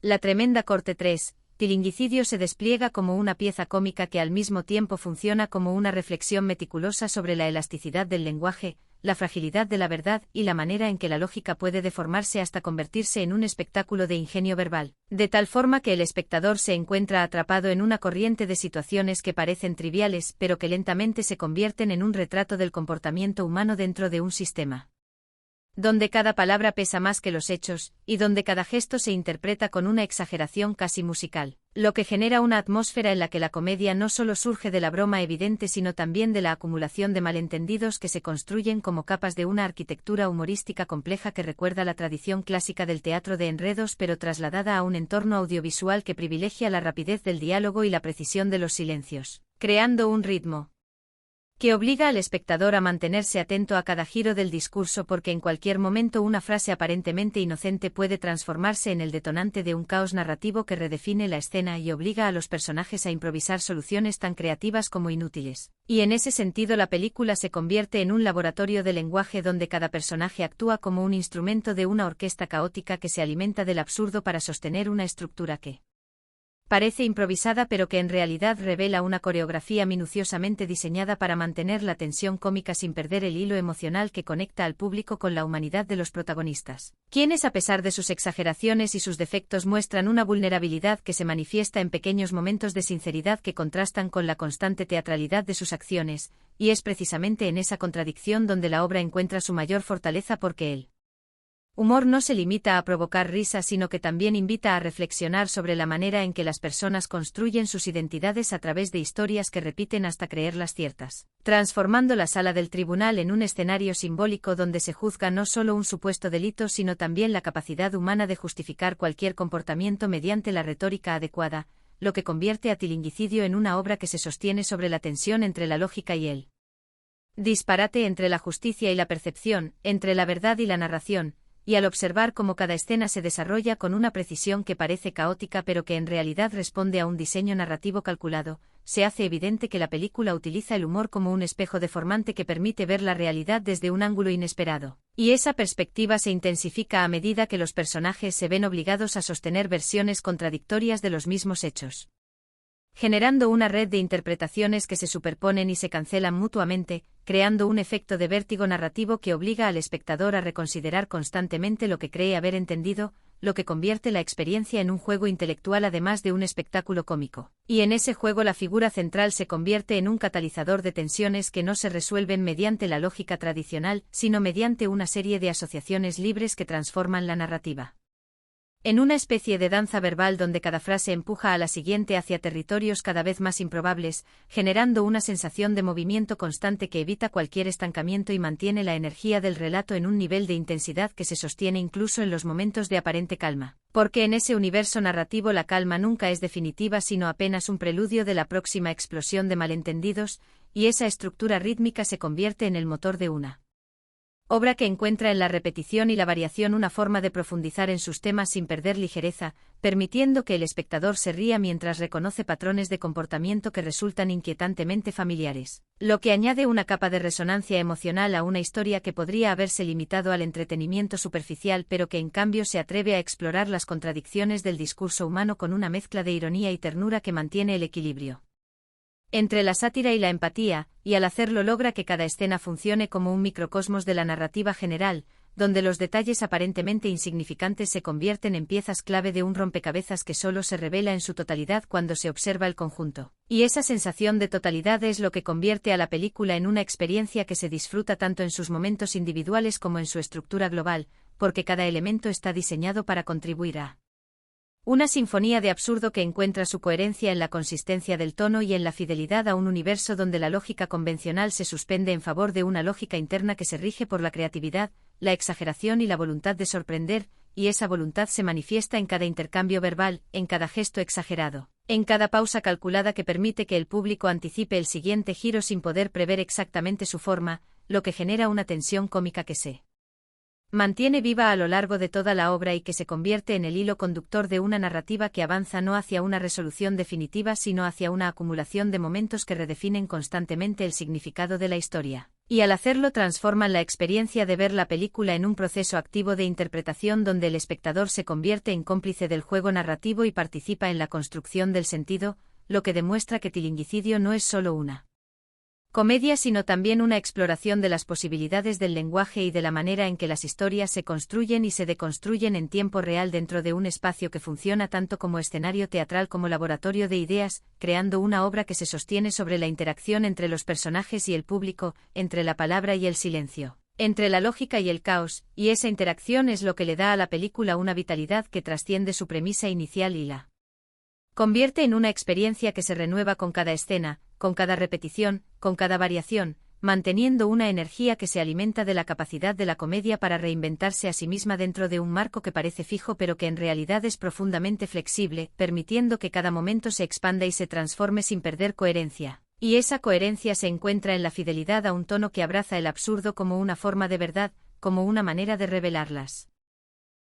La tremenda corte 3, Tilinguicidio se despliega como una pieza cómica que al mismo tiempo funciona como una reflexión meticulosa sobre la elasticidad del lenguaje, la fragilidad de la verdad y la manera en que la lógica puede deformarse hasta convertirse en un espectáculo de ingenio verbal, de tal forma que el espectador se encuentra atrapado en una corriente de situaciones que parecen triviales pero que lentamente se convierten en un retrato del comportamiento humano dentro de un sistema donde cada palabra pesa más que los hechos, y donde cada gesto se interpreta con una exageración casi musical, lo que genera una atmósfera en la que la comedia no solo surge de la broma evidente sino también de la acumulación de malentendidos que se construyen como capas de una arquitectura humorística compleja que recuerda la tradición clásica del teatro de enredos pero trasladada a un entorno audiovisual que privilegia la rapidez del diálogo y la precisión de los silencios, creando un ritmo que obliga al espectador a mantenerse atento a cada giro del discurso porque en cualquier momento una frase aparentemente inocente puede transformarse en el detonante de un caos narrativo que redefine la escena y obliga a los personajes a improvisar soluciones tan creativas como inútiles. Y en ese sentido la película se convierte en un laboratorio de lenguaje donde cada personaje actúa como un instrumento de una orquesta caótica que se alimenta del absurdo para sostener una estructura que parece improvisada pero que en realidad revela una coreografía minuciosamente diseñada para mantener la tensión cómica sin perder el hilo emocional que conecta al público con la humanidad de los protagonistas, quienes a pesar de sus exageraciones y sus defectos muestran una vulnerabilidad que se manifiesta en pequeños momentos de sinceridad que contrastan con la constante teatralidad de sus acciones, y es precisamente en esa contradicción donde la obra encuentra su mayor fortaleza porque el humor no se limita a provocar risa sino que también invita a reflexionar sobre la manera en que las personas construyen sus identidades a través de historias que repiten hasta creerlas ciertas, transformando la sala del tribunal en un escenario simbólico donde se juzga no solo un supuesto delito sino también la capacidad humana de justificar cualquier comportamiento mediante la retórica adecuada, lo que convierte a Tilinguicidio en una obra que se sostiene sobre la tensión entre la lógica y el disparate entre la justicia y la percepción, entre la verdad y la narración, y al observar cómo cada escena se desarrolla con una precisión que parece caótica pero que en realidad responde a un diseño narrativo calculado, se hace evidente que la película utiliza el humor como un espejo deformante que permite ver la realidad desde un ángulo inesperado, y esa perspectiva se intensifica a medida que los personajes se ven obligados a sostener versiones contradictorias de los mismos hechos, generando una red de interpretaciones que se superponen y se cancelan mutuamente, creando un efecto de vértigo narrativo que obliga al espectador a reconsiderar constantemente lo que cree haber entendido, lo que convierte la experiencia en un juego intelectual además de un espectáculo cómico. Y en ese juego la figura central se convierte en un catalizador de tensiones que no se resuelven mediante la lógica tradicional, sino mediante una serie de asociaciones libres que transforman la narrativa en una especie de danza verbal donde cada frase empuja a la siguiente hacia territorios cada vez más improbables, generando una sensación de movimiento constante que evita cualquier estancamiento y mantiene la energía del relato en un nivel de intensidad que se sostiene incluso en los momentos de aparente calma, porque en ese universo narrativo la calma nunca es definitiva sino apenas un preludio de la próxima explosión de malentendidos, y esa estructura rítmica se convierte en el motor de una obra que encuentra en la repetición y la variación una forma de profundizar en sus temas sin perder ligereza, permitiendo que el espectador se ría mientras reconoce patrones de comportamiento que resultan inquietantemente familiares, lo que añade una capa de resonancia emocional a una historia que podría haberse limitado al entretenimiento superficial pero que en cambio se atreve a explorar las contradicciones del discurso humano con una mezcla de ironía y ternura que mantiene el equilibrio entre la sátira y la empatía, y al hacerlo logra que cada escena funcione como un microcosmos de la narrativa general, donde los detalles aparentemente insignificantes se convierten en piezas clave de un rompecabezas que solo se revela en su totalidad cuando se observa el conjunto. Y esa sensación de totalidad es lo que convierte a la película en una experiencia que se disfruta tanto en sus momentos individuales como en su estructura global, porque cada elemento está diseñado para contribuir a una sinfonía de absurdo que encuentra su coherencia en la consistencia del tono y en la fidelidad a un universo donde la lógica convencional se suspende en favor de una lógica interna que se rige por la creatividad, la exageración y la voluntad de sorprender, y esa voluntad se manifiesta en cada intercambio verbal, en cada gesto exagerado, en cada pausa calculada que permite que el público anticipe el siguiente giro sin poder prever exactamente su forma, lo que genera una tensión cómica que se mantiene viva a lo largo de toda la obra y que se convierte en el hilo conductor de una narrativa que avanza no hacia una resolución definitiva sino hacia una acumulación de momentos que redefinen constantemente el significado de la historia. Y al hacerlo transforman la experiencia de ver la película en un proceso activo de interpretación donde el espectador se convierte en cómplice del juego narrativo y participa en la construcción del sentido, lo que demuestra que Tilinguicidio no es solo una comedia sino también una exploración de las posibilidades del lenguaje y de la manera en que las historias se construyen y se deconstruyen en tiempo real dentro de un espacio que funciona tanto como escenario teatral como laboratorio de ideas, creando una obra que se sostiene sobre la interacción entre los personajes y el público, entre la palabra y el silencio, entre la lógica y el caos, y esa interacción es lo que le da a la película una vitalidad que trasciende su premisa inicial y la convierte en una experiencia que se renueva con cada escena, con cada repetición, con cada variación, manteniendo una energía que se alimenta de la capacidad de la comedia para reinventarse a sí misma dentro de un marco que parece fijo pero que en realidad es profundamente flexible, permitiendo que cada momento se expanda y se transforme sin perder coherencia. Y esa coherencia se encuentra en la fidelidad a un tono que abraza el absurdo como una forma de verdad, como una manera de revelarlas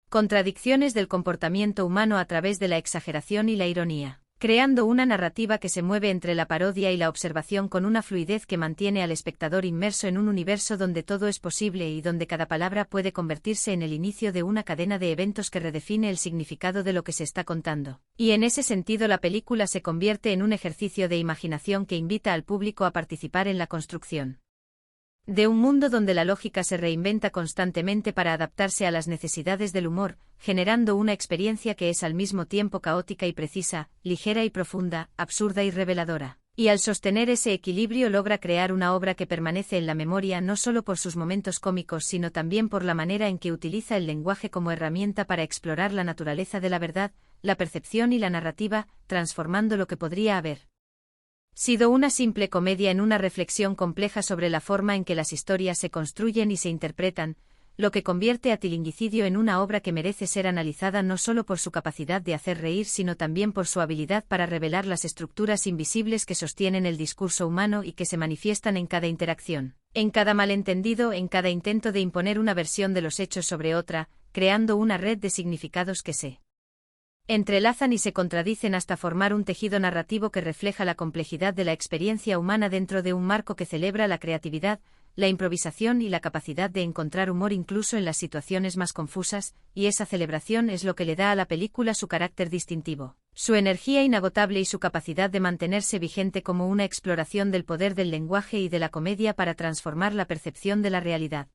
contradicciones del comportamiento humano a través de la exageración y la ironía, creando una narrativa que se mueve entre la parodia y la observación con una fluidez que mantiene al espectador inmerso en un universo donde todo es posible y donde cada palabra puede convertirse en el inicio de una cadena de eventos que redefine el significado de lo que se está contando. Y en ese sentido la película se convierte en un ejercicio de imaginación que invita al público a participar en la construcción de un mundo donde la lógica se reinventa constantemente para adaptarse a las necesidades del humor, generando una experiencia que es al mismo tiempo caótica y precisa, ligera y profunda, absurda y reveladora. Y al sostener ese equilibrio logra crear una obra que permanece en la memoria no solo por sus momentos cómicos sino también por la manera en que utiliza el lenguaje como herramienta para explorar la naturaleza de la verdad, la percepción y la narrativa, transformando lo que podría haber sido una simple comedia en una reflexión compleja sobre la forma en que las historias se construyen y se interpretan, lo que convierte a Tilinguicidio en una obra que merece ser analizada no solo por su capacidad de hacer reír sino también por su habilidad para revelar las estructuras invisibles que sostienen el discurso humano y que se manifiestan en cada interacción, en cada malentendido, en cada intento de imponer una versión de los hechos sobre otra, creando una red de significados que se entrelazan y se contradicen hasta formar un tejido narrativo que refleja la complejidad de la experiencia humana dentro de un marco que celebra la creatividad, la improvisación y la capacidad de encontrar humor incluso en las situaciones más confusas, y esa celebración es lo que le da a la película su carácter distintivo, su energía inagotable y su capacidad de mantenerse vigente como una exploración del poder del lenguaje y de la comedia para transformar la percepción de la realidad.